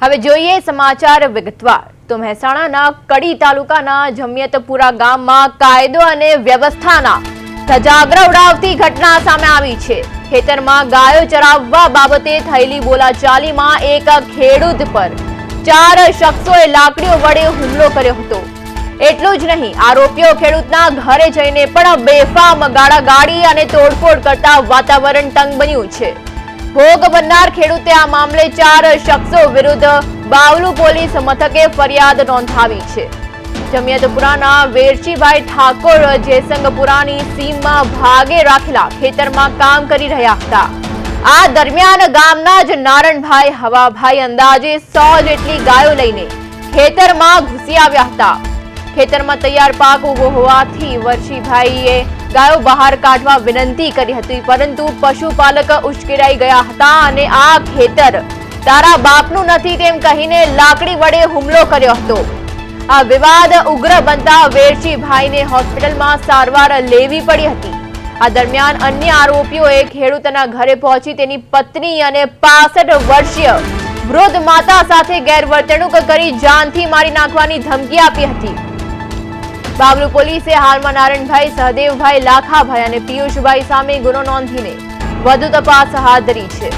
હવે જોઈએ સમાચાર વિગતવાર તો મહેસાણાના કડી તાલુકાના જમિયતપુરા ગામમાં કાયદો અને વ્યવસ્થાના ધજાગરા ઉડાવતી ઘટના સામે આવી છે। ખેતરમાં ગાયો ચરાવવા બાબતે થયેલી બોલાચાલીમાં એક ખેડૂત પર 4 શખ્સોએ લાકડીઓ વડે હુમલો કર્યો હતો। એટલું જ નહીં, આરોપીઓ ખેડૂતના ઘરે જઈને પણ બેફામ ગાળાગાળી અને તોડફોડ કરતા વાતાવરણ તંગ બન્યું છે। ભોગ બનનાર ખેડૂતે આ મામલે 4 શખ્સો વિરુદ્ધ બાવલુ પોલીસ મથકે ફરિયાદ નોંધાવી છે। જમિયતપુરાના વેરચીભાઈ ઠાકોર જેસંગપુરાની સીમમાં ભાગે રાખેલા ખેતરમાં કામ કરી રહ્યા હતા। આ દરમિયાન ગામના જ નારણભાઈ હવાભાઈ અંદાજે 100 જેટલી ગાયો લઈને ખેતરમાં ઘૂસી આવ્યા હતા। ખેતરમાં તૈયાર પાક ઉભો હોવાથી વરશીભાઈએ ગાયો બહાર કાઢવા વિનંતી કરી હતી, પરંતુ પશુપાલક ઉશ્કેરાઈ ગયા હતા અને આ ખેતર તારા બાપનું નથી તેમ કહીને લાકડી વડે હુમલો કર્યો હતો। આ વિવાદ ઉગ્ર બનતા વેરશીભાઈને હોસ્પિટલમાં સારવાર લેવી પડી હતી। આ દરમિયાન અન્ય આરોપીઓએ ખેડૂતના ઘરે પહોંચી તેની પત્ની અને 65 વર્ષીય વૃદ્ધ માતા સાથે ગેરવર્તણૂક કરી જાનથી મારી નાખવાની ધમકી આપી હતી। બાવલુ પોલીસે હાલમાં નારણભાઈ, સહદેવભાઈ, લાખાભાઈ અને પિયુષભાઈ સામે ગુનો નોંધીને વધુ તપાસ હાથ ધરી છે।